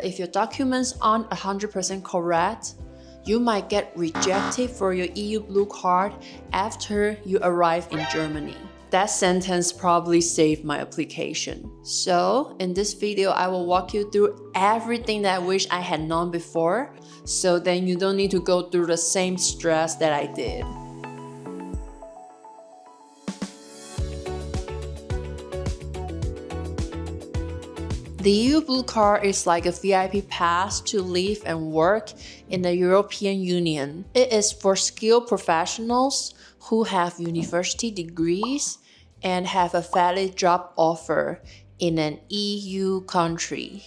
If your documents aren't 100% correct, you might get rejected for your EU Blue Card after you arrive in Germany. That sentence probably saved my application. So, in this video, I will walk you through everything that I wish I had known before, so then you don't need to go through the same stress that I did. The EU Blue Card is like a VIP pass to live and work in the European Union. It is for skilled professionals who have university degrees and have a valid job offer in an EU country.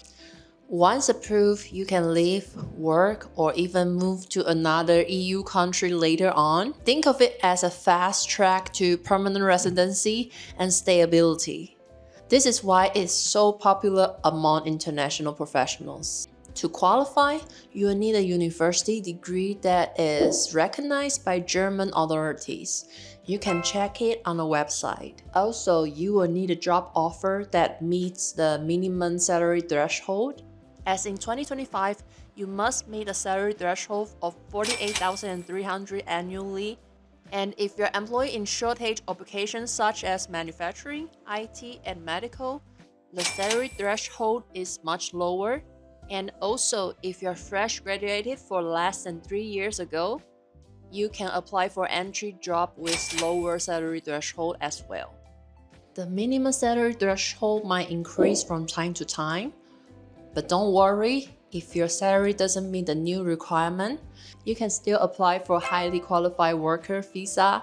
Once approved, you can live, work, or even move to another EU country later on. Think of it as a fast track to permanent residency and stability. This is why it's so popular among international professionals. To qualify, you will need a university degree that is recognized by German authorities. You can check it on the website. Also, you will need a job offer that meets the minimum salary threshold. As in 2025, you must meet a salary threshold of 48,300 annually. And if you're employed in shortage occupations such as manufacturing, IT, and medical, the salary threshold is much lower. And also, if you're fresh graduated for less than 3 years ago, you can apply for entry job with lower salary threshold as well. The minimum salary threshold might increase from time to time, but don't worry, if your salary doesn't meet the new requirement, you can still apply for highly qualified worker visa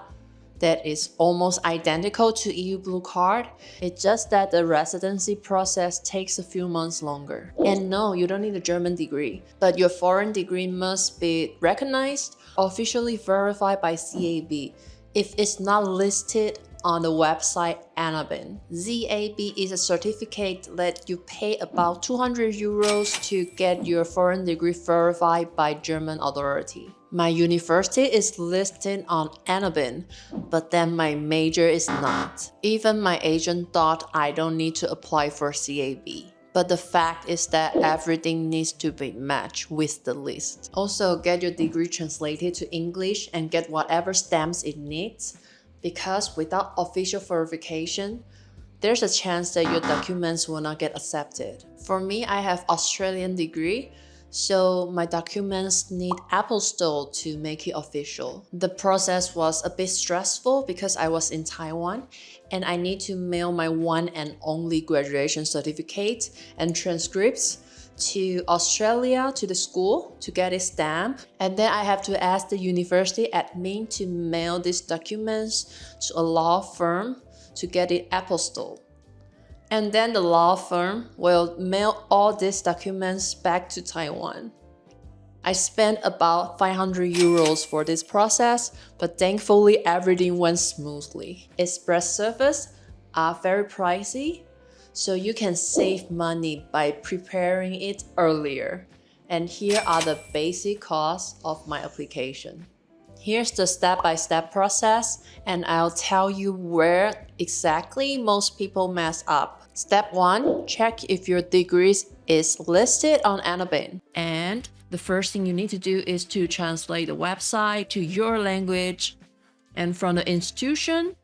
that is almost identical to EU Blue Card. It's just that the residency process takes a few months longer. And no, you don't need a German degree, but your foreign degree must be recognized, officially verified by ZAB. If it's not listed on the website ANABIN. ZAB is a certificate that you pay about 200 euros to get your foreign degree verified by German authority. My university is listed on ANABIN, but then my major is not. Even my agent thought I don't need to apply for ZAB. But the fact is that everything needs to be matched with the list. Also, get your degree translated to English and get whatever stamps it needs, because without official verification, there's a chance that your documents will not get accepted. For me, I have Australian degree, so my documents need Apostille to make it official. The process was a bit stressful because I was in Taiwan and I need to mail my one and only graduation certificate and transcripts to Australia to the school to get it stamped, and then I have to ask the university admin to mail these documents to a law firm to get it apostille. And then the law firm will mail all these documents back to Taiwan. I spent about 500 euros for this process, but thankfully everything went smoothly. Express service are very pricey, so you can save money by preparing it earlier. And here are the basic costs of my application. Here's the step-by-step process, and I'll tell you where exactly most people mess up. Step 1, check if your degree is listed on ANABIN. And the first thing you need to do is to translate the website to your language. And from the institution,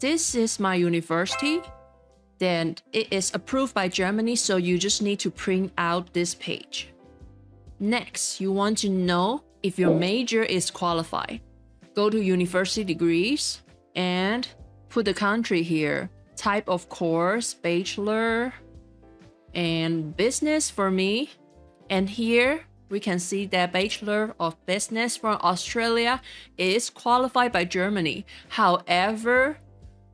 this is my university. Then it is approved by Germany, so you just need to print out this page. Next, you want to know if your major is qualified. Go to University Degrees and put the country here. Type of course, bachelor and business for me. And here we can see that Bachelor of Business from Australia is qualified by Germany. However,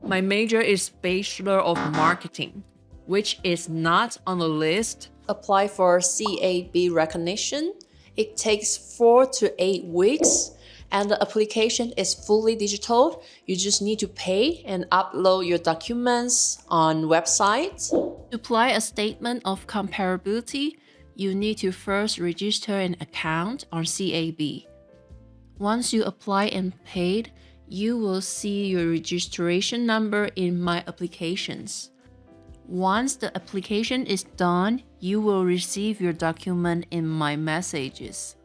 my major is Bachelor of Marketing, which is not on the list. Apply for ZAB Recognition. It takes 4 to 8 weeks, and the application is fully digital. You just need to pay and upload your documents on websites. To apply a statement of comparability, you need to first register an account on ZAB. Once you apply and paid, you will see your registration number in My Applications. Once the application is done, You will receive your document in my messages.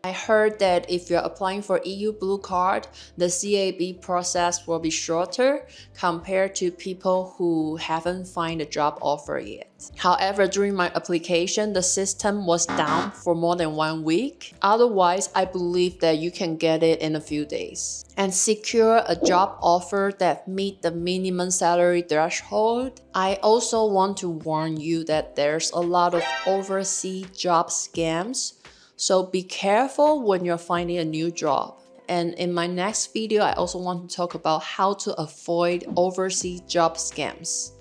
I heard that if you're applying for EU Blue Card, the ZAB process will be shorter compared to people who haven't found a job offer yet. However, during my application, the system was down for more than 1 week. Otherwise, I believe that you can get it in a few days. And secure a job offer that meet the minimum salary threshold. I also want to warn you that there's a lot of overseas job scams. So be careful when you're finding a new job. And in my next video, I also want to talk about how to avoid overseas job scams.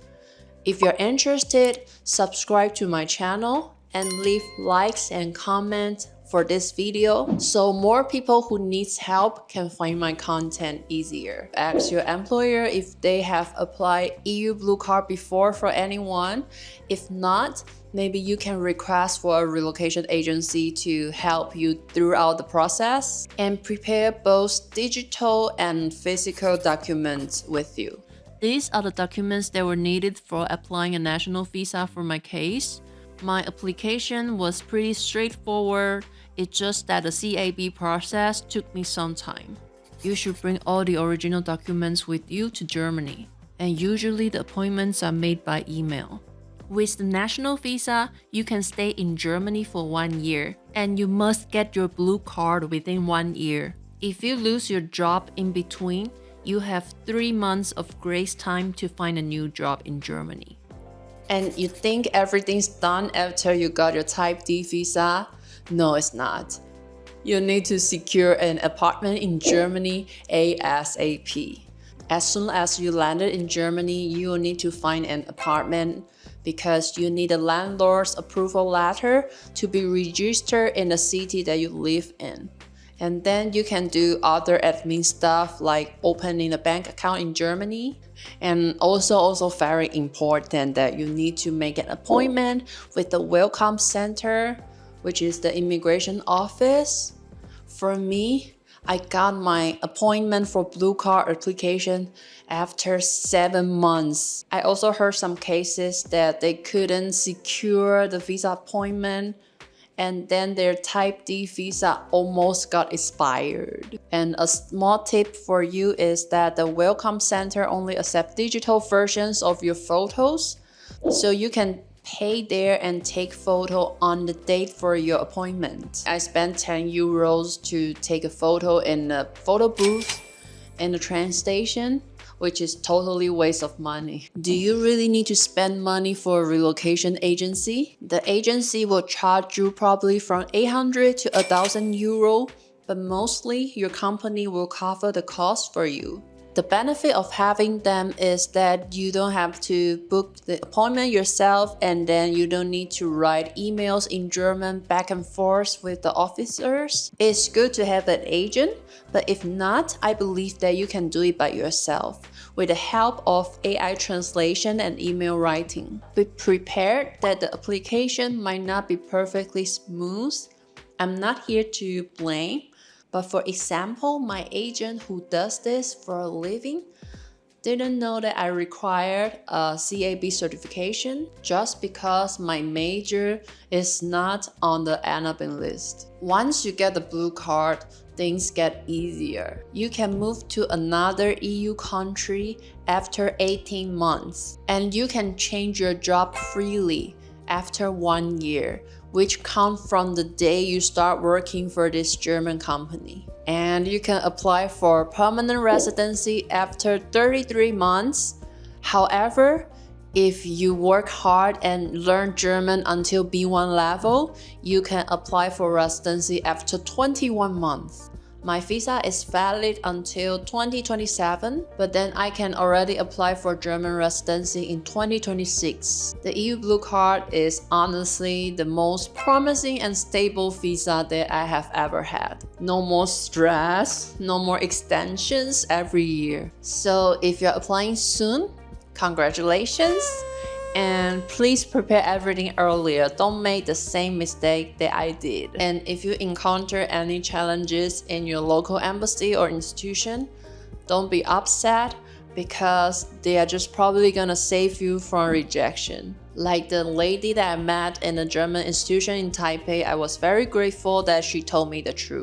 If you're interested, subscribe to my channel and leave likes and comments for this video so more people who needs help can find my content easier. Ask your employer if they have applied EU Blue Card before for anyone. If not, maybe you can request for a relocation agency to help you throughout the process and prepare both digital and physical documents with you. These are the documents that were needed for applying a national visa for my case. My application was pretty straightforward. It's just that the ZAB process took me some time. You should bring all the original documents with you to Germany, and usually the appointments are made by email. With the national visa, you can stay in Germany for 1 year, and you must get your blue card within 1 year. If you lose your job in between, you have 3 months of grace time to find a new job in Germany. And you think everything's done after you got your Type D visa? No, it's not. You need to secure an apartment in Germany ASAP. As soon as you landed in Germany, you will need to find an apartment because you need a landlord's approval letter to be registered in the city that you live in. And then you can do other admin stuff like opening a bank account in Germany. And also very important that you need to make an appointment with the Welcome Center, which is the immigration office. For me, I got my appointment for Blue Card application after 7 months. I also heard some cases that they couldn't secure the visa appointment and then their Type D visa almost got expired. And a small tip for you is that the Welcome Center only accepts digital versions of your photos, so you can pay there and take photo on the date for your appointment. I spent 10 euros to take a photo in a photo booth in the train station, which is totally waste of money. Do you really need to spend money for a relocation agency? The agency will charge you probably from 800 to 1,000 euro, but mostly your company will cover the cost for you. The benefit of having them is that you don't have to book the appointment yourself, and then you don't need to write emails in German back and forth with the officers. It's good to have an agent, but if not, I believe that you can do it by yourself with the help of AI translation and email writing. Be prepared that the application might not be perfectly smooth. I'm not here to blame. But for example, my agent who does this for a living didn't know that I required a ZAB certification just because my major is not on the ANABIN list. Once you get the blue card, things get easier. You can move to another EU country after 18 months, and you can change your job freely after 1 year, which counts from the day you start working for this German company. And you can apply for permanent residency after 33 months. However, if you work hard and learn German until B1 level, you can apply for residency after 21 months. My visa is valid until 2027, but then I can already apply for German residency in 2026. The EU Blue Card is honestly the most promising and stable visa that I have ever had. No more stress, no more extensions every year. So if you're applying soon, congratulations! And please prepare everything earlier. Don't make the same mistake that I did. And if you encounter any challenges in your local embassy or institution, don't be upset because they are just probably gonna save you from rejection. Like the lady that I met in a German institution in Taipei, I was very grateful that she told me the truth.